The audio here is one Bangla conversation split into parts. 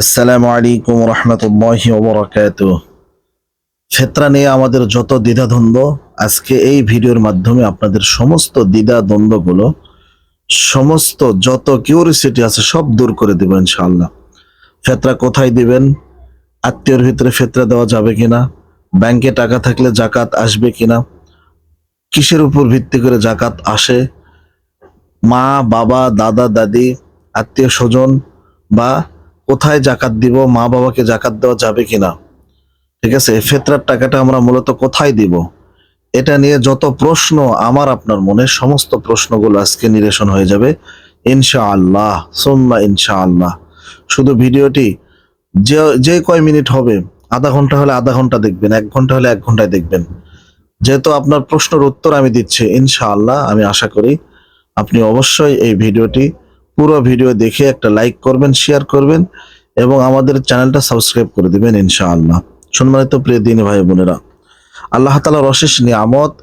আসসালামু আলাইকুম রহমতুল্লাহি ওয়া বারাকাতুহু। ফিতরা নিয়ে আমাদের যত দ্বিধাদ্বন্দ্ব আজকে এই ভিডিওর মাধ্যমে আপনাদের সমস্ত দ্বিধাদ্বন্দ্বগুলো, সমস্ত যত কিউরিসিটি আছে সব দূর করে দেব ইনশাআল্লাহ। ফিতরা কোথায় দিবেন, আত্মীয়র ভিতরে ফিতরা দেওয়া যাবে কিনা, ব্যাংকে টাকা থাকলে যাকাত আসবে কিনা, কিসের উপর ভিত্তি করে যাকাত আসে, মা বাবা দাদা দাদি আত্মীয় স্বজন বা কোথায় জাকাত দিব, মা বাবাকে জাকাত দেওয়া যাবে কিনা, ঠিক আছে, ফিতরার টাকাটা আমরা মূলত কোথায় দিব, এটা নিয়ে যত প্রশ্ন আমার আপনার মনে, সমস্ত প্রশ্নগুলো আজকে নিরসন হয়ে যাবে ইনশাআল্লাহ সুম্মা ইনশাআল্লাহ। শুধু ভিডিওটি যে যে কয় মিনিট হবে, আধা ঘন্টা হলে আধা ঘন্টা দেখবেন, 1 ঘন্টা হলে 1 ঘন্টায় দেখবেন। যেহেতু আপনার প্রশ্নের উত্তর আমি দিচ্ছি ইনশাআল্লাহ, আমি আশা করি আপনি অবশ্যই এই ভিডিওটি পুরো ভিডিও দেখে একটা লাইক করবেন, শেয়ার করবেন এবং আমাদের চ্যানেলটা সাবস্ক্রাইব করে দিবেন ইনশাআল্লাহ। সম্মানিত প্রিয় দিনী ভাই বোনেরা, আল্লাহ তাআলার অশেষ নিয়ামত,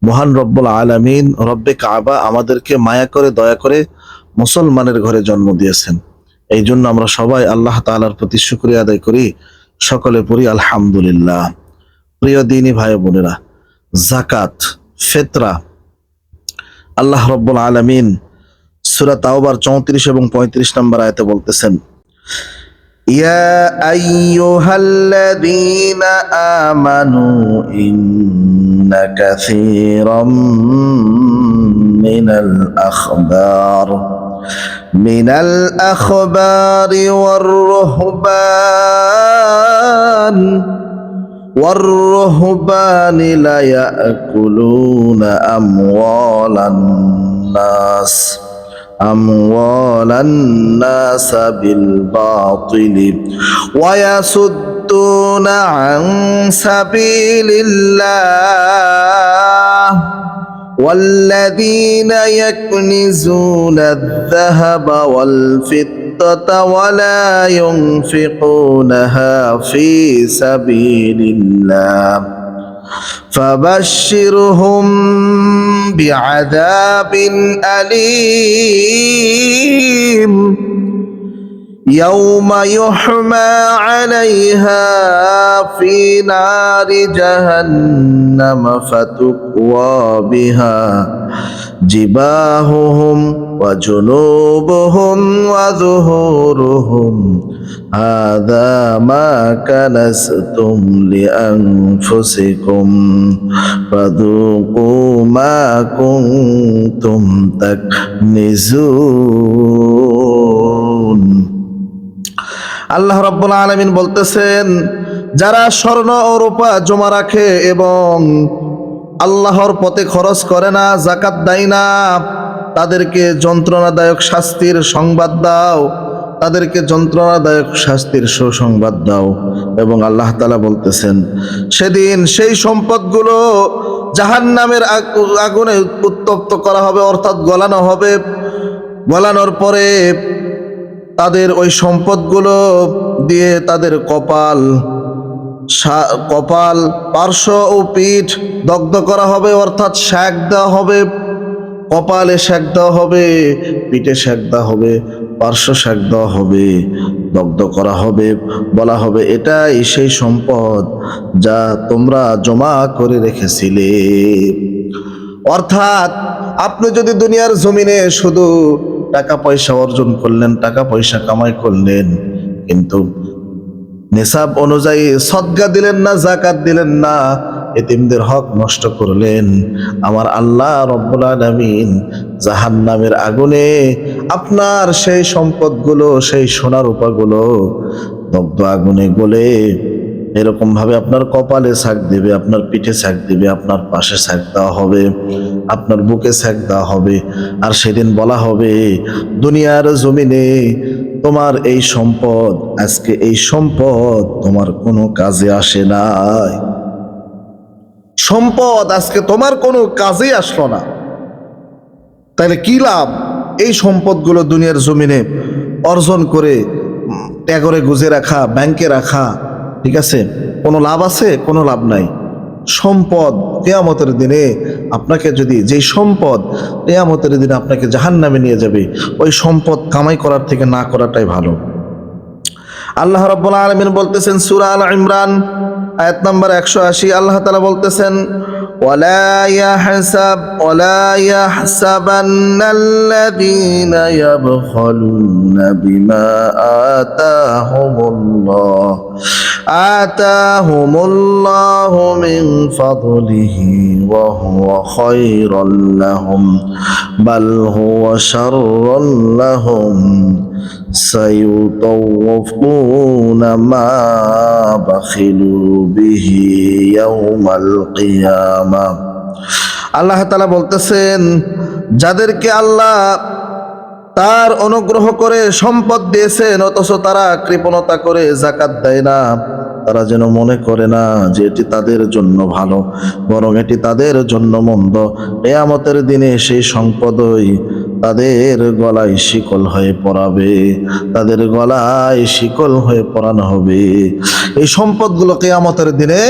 মহান রব্বুল আলামিন রব্বে কাবা আমাদেরকে মায়া করে দয়া করে মুসলমানের ঘরে জন্ম দিয়েছেন। এই জন্য আমরা সবাই আল্লাহ তাআলার প্রতি শুকরিয়া আদায় করি, সকলে পড়ি আলহামদুলিল্লাহ। প্রিয় দিনী ভাই বোনেরা, যাকাত, ফিতরা, আল্লাহ রব্বুল আলামিন সূরা তাওবার 34 এবং 35 নম্বর আয়াতে বলতেছেন, ইয়া আইয়ুহাল্লাযীনা আমানু ইন্না কাসীরাম মিনাল আখবারি والرهبان لا يأكلون أموال الناس بالباطل ويصدون عن سبيل الله والذين يكنزون الذهب والفضة ولا ينفقونها في سبيل الله فبشرهم بعذاب أليم يوم يحمى عليها في نار جهنم فتكوى بها جباههم وجنوبهم وظهورهم هذا ما كنزتم لأنفسكم فذوقوا ما كنتم تكنزون। আল্লাহ রাব্বুল আলামিন বলতেছেন, যারা স্বর্ণ ও রূপা জমা রাখে এবং আল্লাহর পথে খরচ করে না, যাকাত দেয় না, তাদেরকে যন্ত্রণাদায়ক শাস্তির সংবাদ দাও, তাদেরকে যন্ত্রণাদায়ক শাস্তির সুসংবাদ দাও। এবং আল্লাহ তাআলা বলতেছেন, সেদিন সেই সম্পদগুলো জাহান্নামের আগুনে উত্তপ্ত করা হবে, অর্থাৎ গলানো হবে। গলানোর পরে তাদের ওই সম্পদগুলো দিয়ে তাদের কপাল, পার্শ্ব ও পিঠ দগ্ধ করা হবে, অর্থাৎ সেক দেওয়া হবে। কপালে সেক দেওয়া হবে, পিঠে সেক দেওয়া হবে, পার্শ্ব সেক দেওয়া হবে, দগ্ধ করা হবে। বলা হবে, এটাই সেই সম্পদ যা তোমরা জমা করে রেখেছিলে। অর্থাৎ আপনি যদি দুনিয়ার জমিনে শুধু টাকা পয়সা অর্জন করলেন, টাকা পয়সা কামাই করলেন, কিন্তু নিসাব অনুযায়ী সদকা দিলেন না, যাকাত দিলেন না, এতিমদের হক নষ্ট করলেন, আমার আল্লাহ রব্বুল আলামিন জাহান্নামের আগুনে আপনার সেই সম্পদগুলো, সেই সোনা রূপাগুলো দগ্ধ আগুনে গলে এরকম ভাবে আপনার কপালে ছাক দিবে, আপনার পিঠে ছাক দিবে, আপনার পাশে ছাক দেওয়া হবে, আপনার বুকে ছাক দেওয়া হবে। আর সেদিন বলা হবে, দুনিয়ার জমিনে তোমার এই সম্পদ, আজকে এই সম্পদ তোমার কোনো কাজে আসে নাই, সম্পদ আজকে তোমার কোনো কাজে আসলো না। তাহলে কি লাভ এই সম্পদগুলো দুনিয়ার জমিনে অর্জন করে ট্যাগরে গুজে রাখা, ব্যাংকে রাখা, ঠিক আছে, কোনো লাভ আছে? কোনো লাভ নাই। সম্পদ কিয়ামতের দিনে আপনাকে যদি, যেই সম্পদ কিয়ামতের দিনে আপনাকে জাহান্নামে নিয়ে যাবে, ওই সম্পদ কামাই করার থেকে না করাটাই ভালো। আল্লাহ রাব্বুল আলামিন বলতেছেন সূরা আল ইমরান আয়াত নাম্বার 180, আল্লাহ তাআলা বলতেছেন ওয়ালা ইয়াহসাবান্নাল্লাযীনা ইয়াবখালুনা বিমা আতাহুমুল্লাহু মিন ফাদলিহি ওয়া হুয়া খায়রুল লাহুম বাল হুয়া শাররুল লাহুম সায়ুতাওয়াফুনা মা বাখিলু বিহি ইয়াউমাল কিয়ামাহ। আল্লাহ তাআলা বলতেছেন, যাদেরকে আল্লাহ তার অনুগ্রহ করে সম্পদ দিয়েছেন অথচ তারা কৃপণতা করে যাকাত দেয় না, তারা যেন মনে করে না যে এটি তাদের জন্য ভালো, বরং এটি তাদের জন্য মন্দ। কিয়ামতের দিনে সেই সম্পদই তাদের গলায় শিকল হয়ে পড়াবে, তাদের গলায় শিকল হয়ে পরানো হবে। এই সম্পদগুলো কিয়ামতের দিনে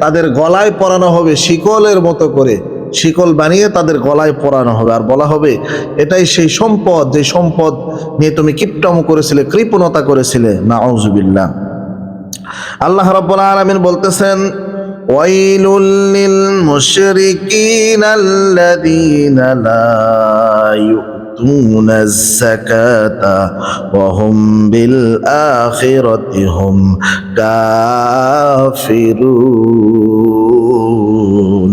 তাদের গলায় পরানো হবে, শিকলের মতো করে শিকল বানিয়ে তাদের গলায় পরানো হবে, আর বলা হবে এটাই সেই সম্পদ যে সম্পদ নিয়ে তুমি কিপটামো করেছিলে, কৃপণতা করেছিলে। নাউজুবিল্লাহ। আল্লাহ রাব্বুল আলামিন বলতেছেন ওয়াইলুল লিল মুশরিকিনাল্লাযীনা লা ইউতুনাজ যাকাতা ওয়া হুম বিল আখিরাতি হুম কাফিরুন।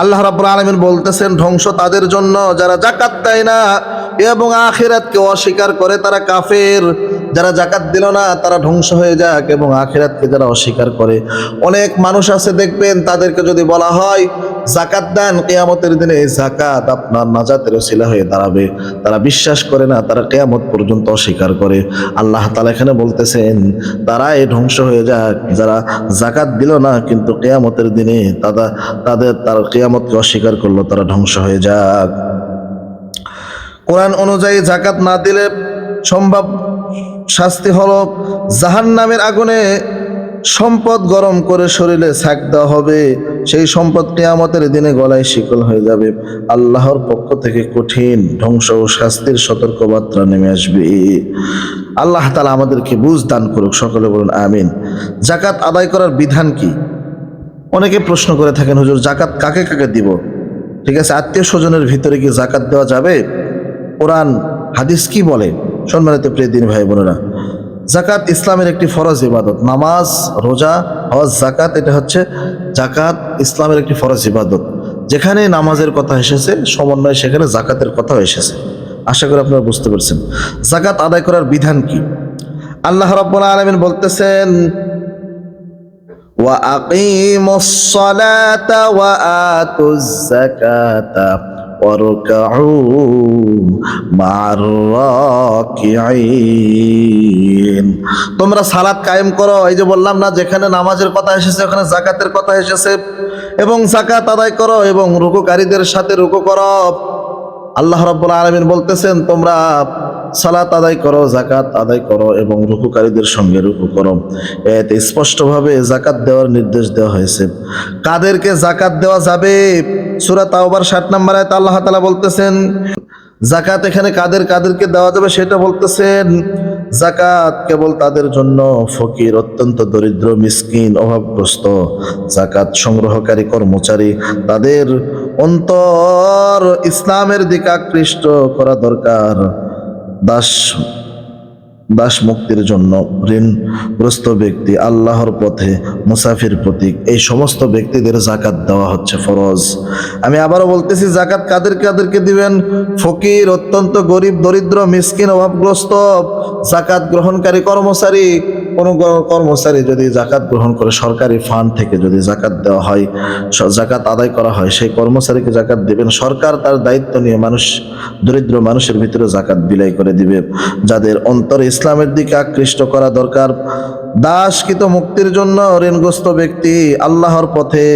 আল্লাহ রাব্বুল আলামিন বলতেছেন ধ্বংস তাদের জন্য যারা যাকাত দেয় না এবং আখিরাতকে অস্বীকার করে, তারা কাফের। যারা যাকাত দিল না তারা ধ্বংস হয়ে যাক, এবং আখিরাতকে যারা অস্বীকার করে। অনেক মানুষ আছে দেখবেন, তাদেরকে যদি বলা হয় যাকাত দেন, কিয়ামতের দিনে এই যাকাত আপনার নাজাতের ওসিলা হয়ে দাঁড়াবে, তারা বিশ্বাস করে না, তারা কিয়ামত পর্যন্ত অস্বীকার করে। আল্লাহ তাআলা এখানে বলতেছেন তারাই ধ্বংস হয়ে যাক যারা যাকাত দিল না কিন্তু কিয়ামতের দিনে তারা কিয়ামতকে অস্বীকার করলো, তারা ধ্বংস হয়ে যাক। কোরআন অনুযায়ী যাকাত না দিলে সম্ভব শাস্তি হলো জাহান্নামের আগুনে সম্পদ গরম করে শরীরে ছাক দেওয়া হবে, সেই সম্পদ কিয়ামতের দিনে গলায় শিকল হয়ে যাবে। আল্লাহর পক্ষ থেকে কঠিন ধ্বংস ও শাস্তির সতর্কবার্তা নেমে আসবে। আল্লাহ তাআলা আমাদেরকে বুঝ দান করুক, সকলে বলুন আমিন। যাকাত আদায় করার বিধান কি? অনেকে প্রশ্ন করে থাকেন, হুজুর যাকাত কাকে কাকে দিব? ঠিক আছে, আত্মীয় স্বজনের ভিতরে কি যাকাত দেওয়া যাবে? কোরআন হাদিস কি বলে? সম্মানিত প্রিয় দিনী ভাই বোনেরা, যাকাত ইসলামের একটি ফরজ ইবাদত। নামাজ, রোজা, হজ, যাকাত, এটা হচ্ছে যাকাত ইসলামের একটি ফরজ ইবাদত। যেখানে নামাজের কথা এসেছে সমন্বয় সেখানে যাকাতের কথাও এসেছে। আশা করি আপনারা বুঝতে পারছেন। যাকাত আদায় করার বিধান কি? আল্লাহ রাব্বুল আলামিন বলতেছেন ওয়া আকিমুস সালাতা ওয়া আতুজ যাকাতা ওয়ারকাউ মা'আর রাকিঈন। তোমরা সালাত কায়েম করো। এই যে বললাম না, যেখানে নামাজের কথা এসেছে ওখানে যাকাতের কথা এসেছে, এবং যাকাত আদায় করো এবং রুকুকারীদের সাথে রুকু করো। আল্লাহ রাব্বুল আলামিন বলতেছেন তোমরা সালাত আদায় করো, যাকাত আদায় করো এবং রুকুকারীদের সঙ্গে রুকু করো। এতে স্পষ্টভাবে যাকাত দেওয়ার নির্দেশ দেওয়া হয়েছে। কাদেরকে যাকাত দেওয়া যাবে? সূরা তাওবার 60 নম্বর আয়াতে আল্লাহ তাআলা বলতেছেন যাকাত এখানে কাদেরকে দেওয়া যাবে সেটা বলতেছেন। যাকাত কেবল তাদের জন্য ফকির, অত্যন্ত দরিদ্র, মিসকিন, অভাবগ্রস্ত, যাকাত সংগ্রহকারী কর্মচারী, তাদের অন্তর ইসলামের দিকে আকৃষ্ট করা দরকার। দাস মুক্তির জন্য, ঋণগ্রস্ত ব্যক্তি, আল্লাহর পথে মুসাফির প্রতীক, এই সমস্ত ব্যক্তিদের যাকাত দেওয়া হচ্ছে ফরজ। আমি আবারও বলতেছি, যাকাত কাদেরকে দিবেন? ফকির, অত্যন্ত গরিব, দরিদ্র, মিসকিন, অভাবগ্রস্ত, যাকাত গ্রহণকারী কর্মচারী। কোন কর্মচারী যদি যাকাত গ্রহণ করে, সরকারি ফান্ড থেকে যদি যাকাত দেওয়া হয়, যাকাত আদায় করা হয়, সেই কর্মচারীকে যাকাত দিবেন। সরকার তার দায়িত্ব নিয়ে দরিদ্র মানুষের ভিতরে যাকাত বিলাই করে দিবে। যাদের অন্তরে ইসলামের দিকে আকৃষ্ট করা দরকার, দাসকৃত মুক্তির জন্য ঋণগ্রস্ত ব্যক্তি, আল্লাহর পথে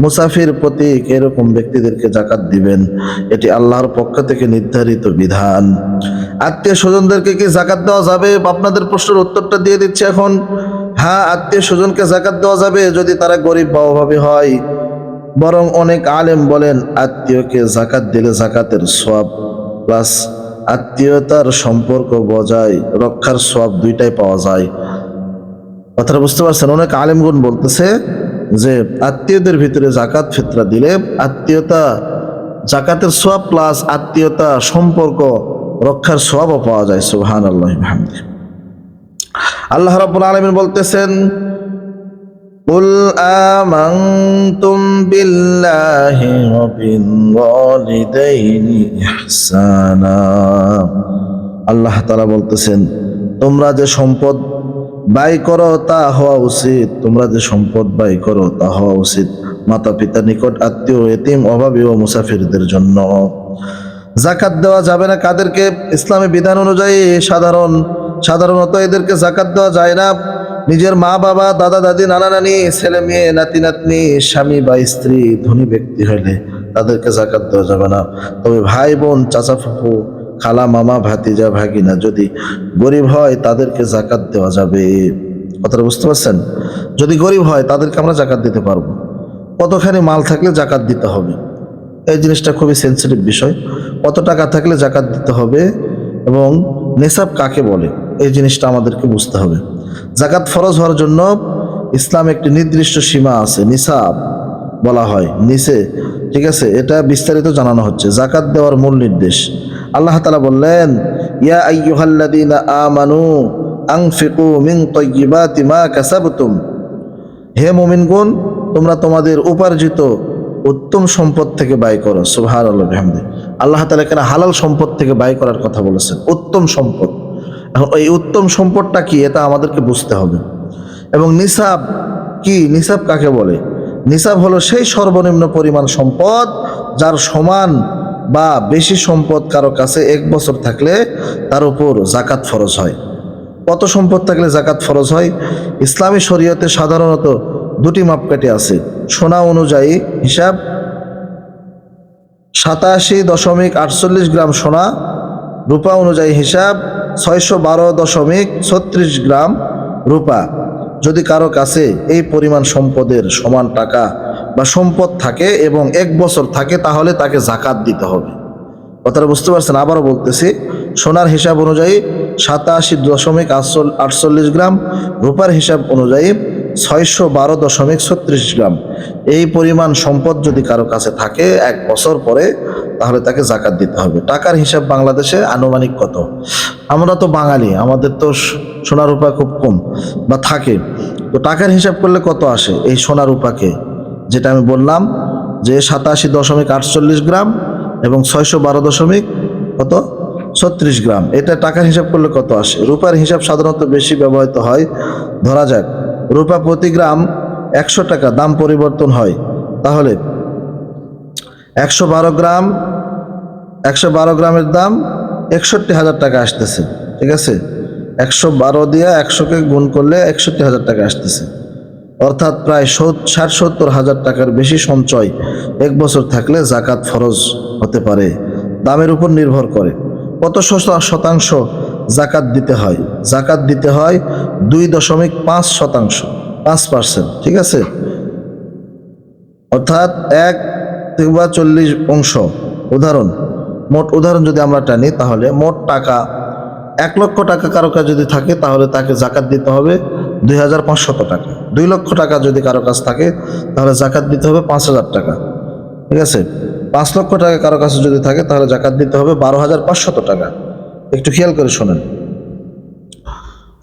মুসাফির প্রতীক, এরকম ব্যক্তিদেরকে যাকাত দিবেন। এটি আল্লাহর পক্ষ থেকে নির্ধারিত বিধান। আত্মীয় স্বজনদেরকে কি যাকাত দেওয়া যাবে? আপনাদের প্রশ্নের উত্তরটা দিয়ে দিচ্ছি এখন। হ্যাঁ, আত্মীয় স্বজনকে যাকাত দেওয়া যাবে যদি তারা গরিব বা অভাবী হয়। বরং অনেক আলেম বলেন আত্মীয়কে যাকাত দিলে যাকাতের সওয়াব প্লাস আত্মীয়তার সম্পর্ক বজায় রক্ষার সওয়াব দুইটাই পাওয়া যায়। কথাটা বুঝতে পারছেন? অনেক আলেমগুন বলতেছে যে আত্মীয়দের ভিতরে জাকাত ফিতরা দিলে আত্মীয়তা, জাকাতের সওয়াব প্লাস আত্মীয়তা সম্পর্ক রক্ষার সওয়াবও পাওয়া যায়। সুবহানাল্লাহি ওয়া বিহামদিহি। আল্লাহ রাব্বুল আলামিন বলতেছেন, কুল আমানতুম বিল্লাহি ওয়া বিল ওয়ালিদাইনি ইহসানা। আল্লাহ তাআলা বলতেছেন, তোমরা যে সম্পদ ব্যয় করো তা হওয়া উচিত, তোমরা যে সম্পদ ব্যয় করো তা হওয়া উচিত মাতা পিতার নিকট, আত্মীয়, এতিম, অভাবী ও মুসাফিরদের জন্য। জাকাত দেওয়া যাবে না কাদেরকে? ইসলামী বিধান অনুযায়ী সাধারণত এদেরকে জাকাত দেওয়া যায় না। নিজের মা বাবা, দাদা দাদি, নানা নানি, ছেলে মেয়ে, নাতি নাতনি, স্বামী বা স্ত্রী, ধনী ব্যক্তি হইলে তাদেরকে জাকাত দেওয়া যাবে না। তবে ভাই বোন, চাচা ফুফু, খালা মামা, ভাতিজা ভাগিনা যদি গরিব হয় তাদেরকে জাকাত দেওয়া যাবে। কথাটা বুঝতে পারছেন? যদি গরিব হয় তাদেরকে আমরা জাকাত দিতে পারবো। কতখানি মাল থাকলে জাকাত দিতে হবে, এই জিনিসটা খুবই সেন্সিটিভ বিষয়। কত টাকা থাকলে জাকাত দিতে হবে এবং নিসাব কাকে বলে এই জিনিসটা আমাদেরকে বুঝতে হবে। জাকাত ফরজ হওয়ার জন্য ইসলাম একটি নির্দিষ্ট সীমা আছে, নিসাব বলা হয়, নিচে, ঠিক আছে? এটা বিস্তারিত জানানো হচ্ছে জাকাত দেওয়ার মূল নির্দেশ। আল্লাহ তাআলা বললেন, ইয়া আইয়ুহাল্লাযীনা আমানু আনফিকু মিন তাইয়্যিবাতি মা কাসাবতুম। হে মুমিনগণ, তোমরা তোমাদের উপার্জিত উত্তম সম্পদ থেকে ব্যয় করো। সুবহানাল্লাহ বিহামদিহি। আল্লাহ তাআলা এখানে হালাল সম্পদ থেকে ব্যয় করার কথা বলেছেন, উত্তম সম্পদ। এখন এই উত্তম সম্পদটা কি এটা আমাদেরকে বুঝতে হবে। এবং নিসাব কি? নিসাব কাকে বলে? নিসাব হলো সেই সর্বনিম্ন পরিমাণ সম্পদ যার সমান বা বেশি সম্পদ কারো কাছে 1 বছর থাকলে তার উপর জাকাত ফরজ হয়। কত সম্পদ থাকলে জাকাত ফরজ হয়? ইসলামী শরীয়তে সাধারণত 2টি মাপকাঠি আছে। সোনা অনুযায়ী হিসাব 87.48 গ্রাম সোনা, রূপা অনুযায়ী হিসাব 612.36 গ্রাম রূপা। যদি কারো কাছে এই পরিমাণ সম্পদের সমান টাকা বা সম্পদ থাকে এবং 1 বছর থাকে তাহলে তাকে জাকাত দিতে হবে। কথাটা বুঝতে পারছেন? আবারও বলতেছি, সোনার হিসাব অনুযায়ী 87.48 গ্রাম, রূপার হিসাব অনুযায়ী 612.36 গ্রাম। এই পরিমাণ সম্পদ যদি কারো কাছে থাকে 1 বছর পরে তাহলে তাকে জাকাত দিতে হবে। টাকার হিসাব বাংলাদেশে আনুমানিক কত? আমরা তো বাঙালি, আমাদের তো সোনা রূপা খুব কম বা থাকে, তো টাকার হিসাব করলে কত আসে? এই সোনা রূপাকে যেটা আমি বললাম যে 87.48 গ্রাম এবং 612.36 গ্রাম, এটা টাকার হিসাব করলে কত আসে? রূপার হিসাব সাধারণত বেশি ব্যবহৃত হয়। ধরা যাক রূপা প্রতি গ্রাম 100 টাকা, দাম পরিবর্তন হয়, তাহলে 112 গ্রামের দাম 61,000 টাকা আসতেছে। ঠিক আছে, 112 দিয়ে 100কে গুণ করলে 61,000 টাকা আসতেছে, অর্থাৎ প্রায় 60-70 হাজার টাকার বেশি সঞ্চয় 1 বছর থাকলে জাকাত ফরজ হতে পারে। দামের উপর নির্ভর করে। কত শতাংশ জাকাত দিতে হয়? জাকাত দিতে হয় 2.5%, 5%। ঠিক আছে, অর্থাৎ 1/40 অংশ। মোট উদাহরণ যদি আমরা টানি তাহলে মোট টাকা 1 লক্ষ টাকা কারো কাছে যদি থাকে তাহলে তাকে জাকাত দিতে হবে 2,500 টাকা। 2 লক্ষ টাকা যদি কারো কাছে থাকে তাহলে জাকাত দিতে হবে 5,000 টাকা। ঠিক আছে, 5 লক্ষ টাকা কারো কাছে যদি থাকে তাহলে জাকাত দিতে হবে 12,500 টাকা। একটু খেয়াল করে শোনেন,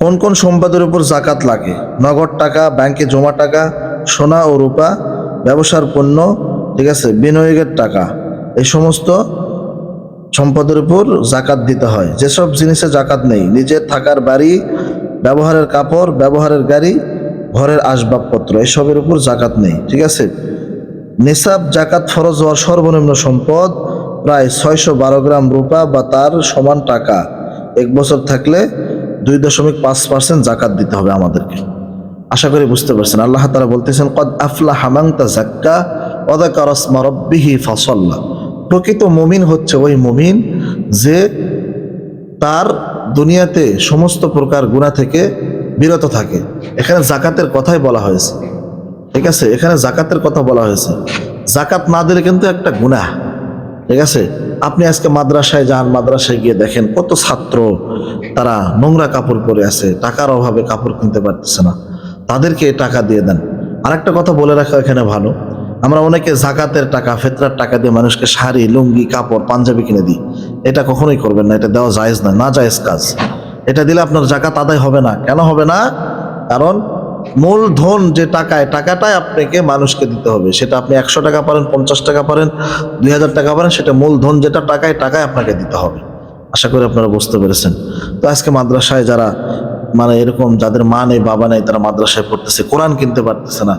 কোন কোন সম্পদের উপর জাকাত লাগে? নগদ টাকা, ব্যাংকে জমা টাকা, সোনা ও রূপা, ব্যবসার পণ্য, ঠিক আছে, বিনিয়োগের টাকা, এই সমস্ত সম্পদের উপর জাকাত দিতে হয়। যেসব জিনিসে জাকাত নেই, নিজের থাকার বাড়ি, ব্যবহারের কাপড়, ব্যবহারের গাড়ি, ঘরের আসবাবপত্র, এসবের উপর জাকাত নেই। ঠিক আছে, নিসাব জাকাত ফরজ হওয়ার সর্বনিম্ন সম্পদ প্রায় 612 গ্রাম রূপা বা তার সমান টাকা। 1 বছর থাকলে 2.5% জাকাত দিতে হবে আমাদেরকে। আশা করি বুঝতে পারছেন। আল্লাহ তাআলা বলতেছেন, কদ আফলাহা মান তাযাক্কা ওয়া যাকারা ইসমা রাব্বিহি ফাসাল্লা। প্রকৃত মুমিন হচ্ছে ওই মুমিন যে তার দুনিয়াতে সমস্ত প্রকার গুনাহ থেকে বিরত থাকে। এখানে জাকাতের কথাই বলা হয়েছে। ঠিক আছে, এখানে জাকাতের কথা বলা হয়েছে। জাকাত না দিলে কিন্তু একটা গুনাহ। ঠিক আছে, আপনি আজকে মাদ্রাসায় যান, মাদ্রাসায় গিয়ে দেখেন কত ছাত্র তারা নোংরা কাপড় পরে আছে, টাকার অভাবে কাপড় কিনতে পারতেছে না। তাদেরকে এই টাকা দিয়ে দেন। আরেকটা কথা বলে রাখা এখানে ভালো, আমরা অনেকে জাকাতের টাকা, ফিতরার টাকা দিয়ে মানুষকে শাড়ি, লুঙ্গি, কাপড়, পাঞ্জাবি কিনে দিই। এটা কখনোই করবেন না, এটা দেওয়া জায়েজ না, না জায়েজ কাজ। এটা দিলে আপনার জাকাত আদায় হবে না। কেন হবে না? কারণ মূলধন যে টাকাটাই আপনাকে মানুষকে দিতে হবে। সেটা আপনি 100 টাকা পারেন, 50 টাকা পারেন, 2000 টাকা পারেন, সেটা মূলধন যেটা টাকায় আপনাকে দিতে হবে। আশা করি আপনারা বুঝতে পেরেছেন। তো আজকে মাদ্রাসায় যারা মানে এরকম যাদের মা নেই, বাবা নেই, তারা মাদ্রাসায় পড়তেছে, কোরআন কিনতে পারতেছে না,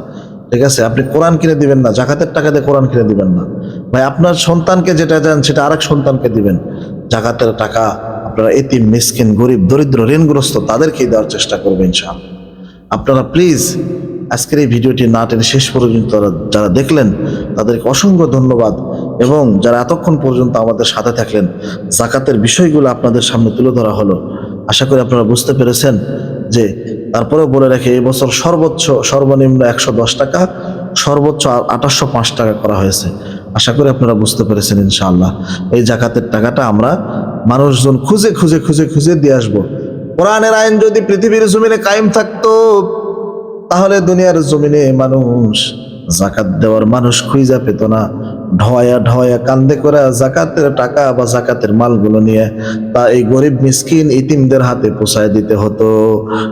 ঠিক আছে, আপনি কোরআন কিনে দিবেন না, জাকাতের টাকা দিয়ে কোরআন কিনে দিবেন না ভাই। আপনার সন্তানকে যেটা দেন সেটা আরেক সন্তানকে দিবেন। জাকাতের টাকা আপনারা এতিম, মিসকিন, গরিব, দরিদ্র, ঋণগ্রস্ত তাদেরকেই দেওয়ার চেষ্টা করবেন ইনশাআল্লাহ। আপনারা প্লিজ আজকের এই ভিডিওটি না টেনে শেষ পর্যন্ত যারা দেখলেন তাদেরকে অসংখ্য ধন্যবাদ, এবং যারা এতক্ষণ পর্যন্ত আমাদের সাথে থাকলেন, জাকাতের বিষয়গুলো আপনাদের সামনে তুলে ধরা হলো। আশা করি আপনারা বুঝতে পেরেছেন। যে তারপরেও বলে রাখি, এই বছর সর্বনিম্ন 110 টাকা, সর্বোচ্চ 2805 টাকা করা হয়েছে। আশা করি আপনারা বুঝতে পেরেছেন ইনশাআল্লাহ। এই জাকাতের টাকাটা আমরা মানুষজন খুঁজে খুঁজে খুঁজে খুঁজে দিয়ে আসবো। কোরআনের আইন যদি পৃথিবীর জমিনে কায়েম থাকতো, তাহলে দুনিয়ার জমিনে মানুষ জাকাত দেওয়ার মানুষ খুঁজা পেত না। ঢয়া ঢয়া কান্দে করে জাকাতের টাকা বা জাকাতের মালগুলো নিয়ে তা এই গরিব মিসকিন ইতিমদের হাতে পৌঁছায় দিতে হতো।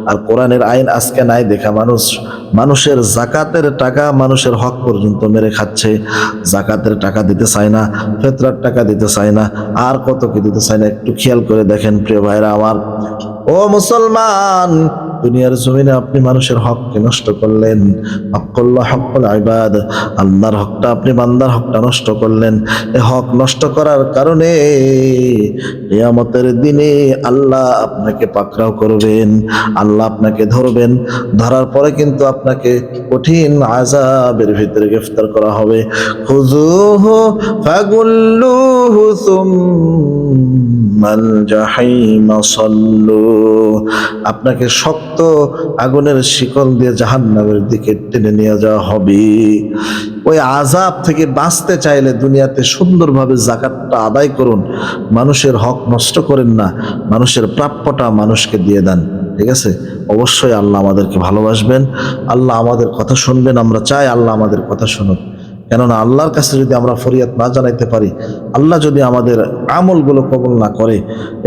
আর কোরআনের আইন আজকে নাই দেখা মানুষের জাকাতের টাকা, মানুষের হক পর্যন্ত মেরে খাচ্ছে। জাকাতের টাকা দিতে চায় না, ফিতরার টাকা দিতে চায় না, আর কত কি দিতে চায় না। একটু খেয়াল করে দেখেন প্রিয় ভাইরা আমার, ও মুসলমান, দুনিয়ার জমিনে আপনি মানুষের হককে নষ্ট করলেন। হক্কুল্লাহ হক্কুল ইবাদ, আল্লাহর হকটা আপনি বান্দার হকটা নষ্ট করলেন। এই হক নষ্ট করার কারণে কিয়ামতের দিনে আল্লাহ আপনাকে পাকড়াও করবেন, আল্লাহ আপনাকে ধরবেন। ধরার পরে কিন্তু আপনাকে কঠিন আযাবের ভিতরে গ্রেফতার করা হবে। খুযুহু ফাগুল্লুহু সুম্মাল জাহিমা সাল্লু, আপনাকে শক্ত আগুনের শিকল দিয়ে জাহান্নামের দিকে টেনে নিয়ে যাওয়া হবে। ওই আযাব থেকে বাঁচতে চাইলে দুনিয়াতে সুন্দরভাবে যাকাতটা আদায় করুন, মানুষের হক নষ্ট করেন না, মানুষের প্রাপ্যটা মানুষকে দিয়ে দেন, ঠিক আছে? অবশ্যই আল্লাহ আমাদেরকে ভালোবাসবেন, আল্লাহ আমাদের কথা শুনবেন। আমরা চাই আল্লাহ আমাদের কথা শুনুক, কেননা আল্লাহর কাছে যদি আমরা ফরিয়াদ না জানাইতে পারি, আল্লাহ যদি আমাদের আমলগুলো কবুল না করে,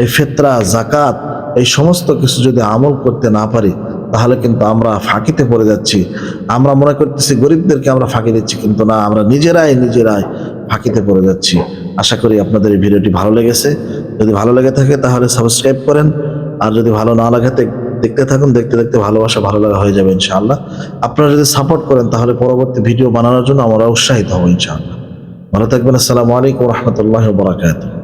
এই ফিতরা, জাকাত, এই সমস্ত কিছু যদি আমল করতে না পারি, তাহলে কিন্তু আমরা ফাঁকিতে পড়ে যাচ্ছি। আমরা মনে করতেছি গরিবদেরকে আমরা ফাঁকি দিচ্ছি, কিন্তু না, আমরা নিজেরাই ফাঁকিতে পড়ে যাচ্ছি। আশা করি আপনাদের এই ভিডিওটি ভালো লেগেছে। যদি ভালো লেগে থাকে তাহলে সাবস্ক্রাইব করেন, আর যদি ভালো না লাগে দেখতে থাকুন, দেখতে দেখতে ভালোবাসা ভালো লাগা হয়ে যাবে ইনশাআল্লাহ। আপনারা যদি সাপোর্ট করেন তাহলে পরবর্তী ভিডিও বানানোর জন্য আমরা উৎসাহিত হব ইনশাআল্লাহ। ভালো থাকবেন। আসসালামু আলাইকুম ওয়া রাহমাতুল্লাহি ওয়া বারাকাতুহু।